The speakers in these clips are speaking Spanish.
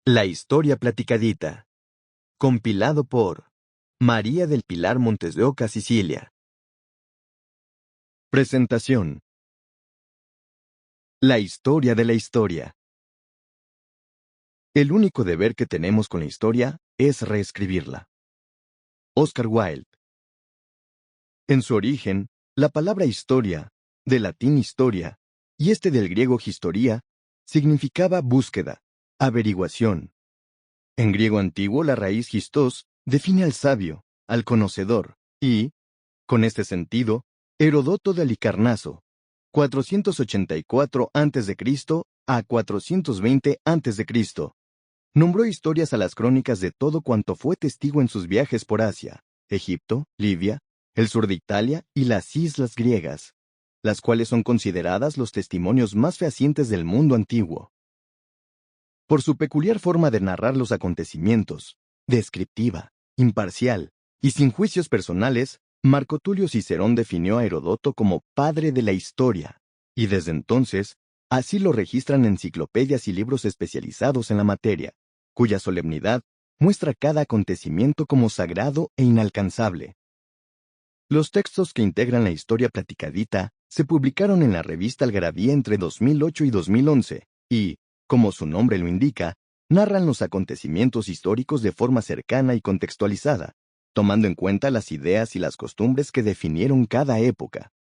La historia platicadita. Compilado por María del Pilar Montes de Oca, Sicilia. Presentación. La historia de la historia. El único deber que tenemos con la historia es reescribirla. Oscar Wilde. En su origen, la palabra historia, del latín historia, y del griego historia, significaba búsqueda, averiguación. En griego antiguo, la raíz histos define al sabio, al conocedor, y, con este sentido, Heródoto de Alicarnaso, 484 a.C. a 420 a.C., nombró historias a las crónicas de todo cuanto fue testigo en sus viajes por Asia, Egipto, Libia, el sur de Italia y las islas griegas, las cuales son consideradas los testimonios más fehacientes del mundo antiguo. Por su peculiar forma de narrar los acontecimientos, descriptiva, imparcial y sin juicios personales, Marco Tulio Cicerón definió a Heródoto como padre de la historia, y desde entonces, así lo registran enciclopedias y libros especializados en la materia, cuya solemnidad muestra cada acontecimiento como sagrado e inalcanzable. Los textos que integran la historia platicadita se publicaron en la revista Algarabía entre 2008 y 2011, y, como su nombre lo indica, narran los acontecimientos históricos de forma cercana y contextualizada, tomando en cuenta las ideas y las costumbres que definieron cada época.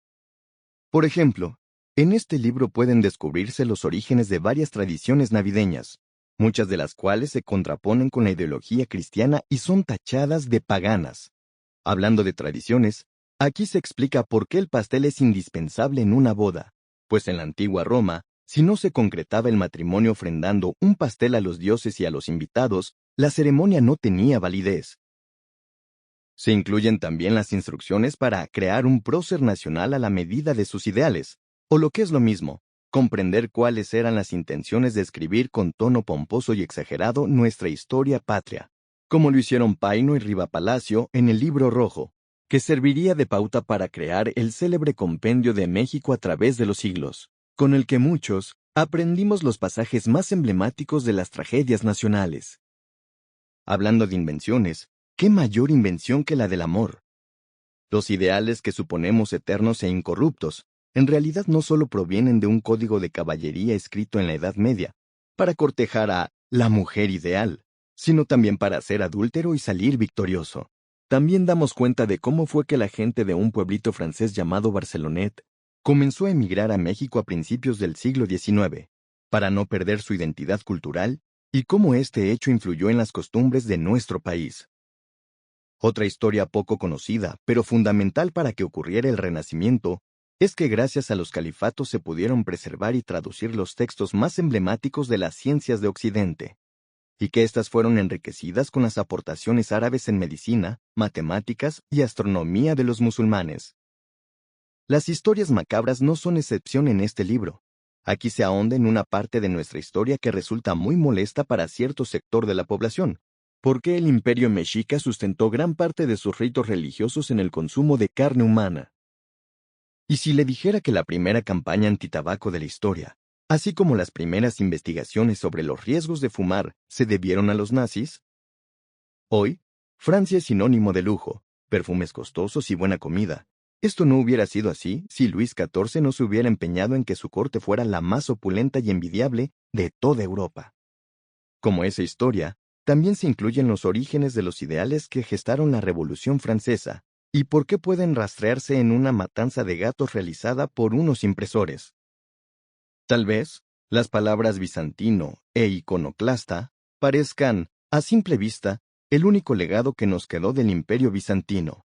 Por ejemplo, en este libro pueden descubrirse los orígenes de varias tradiciones navideñas, muchas de las cuales se contraponen con la ideología cristiana y son tachadas de paganas. Hablando de tradiciones, aquí se explica por qué el pastel es indispensable en una boda, pues en la antigua Roma, si no se concretaba el matrimonio ofrendando un pastel a los dioses y a los invitados, la ceremonia no tenía validez. Se incluyen también las instrucciones para crear un prócer nacional a la medida de sus ideales, o lo que es lo mismo, comprender cuáles eran las intenciones de escribir con tono pomposo y exagerado nuestra historia patria, como lo hicieron Paino y Rivapalacio en el Libro Rojo, que serviría de pauta para crear el célebre compendio de México a través de los siglos, con el que muchos aprendimos los pasajes más emblemáticos de las tragedias nacionales. Hablando de invenciones, ¿qué mayor invención que la del amor? Los ideales que suponemos eternos e incorruptos, en realidad no solo provienen de un código de caballería escrito en la Edad Media, para cortejar a la mujer ideal, sino también para ser adúltero y salir victorioso. También damos cuenta de cómo fue que la gente de un pueblito francés llamado Barcelonet comenzó a emigrar a México a principios del siglo XIX, para no perder su identidad cultural, y cómo este hecho influyó en las costumbres de nuestro país. Otra historia poco conocida, pero fundamental para que ocurriera el Renacimiento, es que gracias a los califatos se pudieron preservar y traducir los textos más emblemáticos de las ciencias de Occidente, y que éstas fueron enriquecidas con las aportaciones árabes en medicina, matemáticas y astronomía de los musulmanes. Las historias macabras no son excepción en este libro. Aquí se ahonda en una parte de nuestra historia que resulta muy molesta para cierto sector de la población, porque el imperio mexica sustentó gran parte de sus ritos religiosos en el consumo de carne humana. Y si le dijera que la primera campaña antitabaco de la historia, así como las primeras investigaciones sobre los riesgos de fumar, se debieron a los nazis? Hoy, Francia es sinónimo de lujo, perfumes costosos y buena comida. Esto no hubiera sido así si Luis XIV no se hubiera empeñado en que su corte fuera la más opulenta y envidiable de toda Europa. Como esa historia, también se incluyen los orígenes de los ideales que gestaron la Revolución Francesa, y por qué pueden rastrearse en una matanza de gatos realizada por unos impresores. Tal vez, las palabras bizantino e iconoclasta parezcan, a simple vista, el único legado que nos quedó del Imperio bizantino.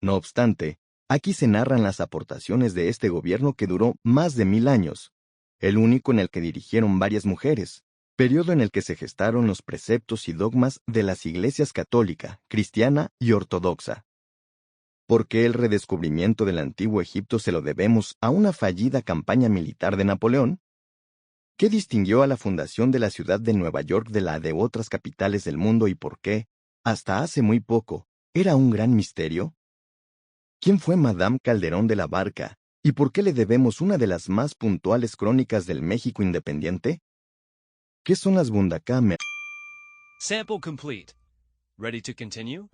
No obstante, aquí se narran las aportaciones de este gobierno que duró más de 1000 años, el único en el que dirigieron varias mujeres, periodo en el que se gestaron los preceptos y dogmas de las iglesias católica, cristiana y ortodoxa. ¿Por qué el redescubrimiento del antiguo Egipto se lo debemos a una fallida campaña militar de Napoleón? ¿Qué distinguió a la fundación de la ciudad de Nueva York de la de otras capitales del mundo y por qué, hasta hace muy poco, era un gran misterio? ¿Quién fue Madame Calderón de la Barca y por qué le debemos una de las más puntuales crónicas del México independiente? ¿Qué son las Bundacameas? Sample complete. Ready to continue?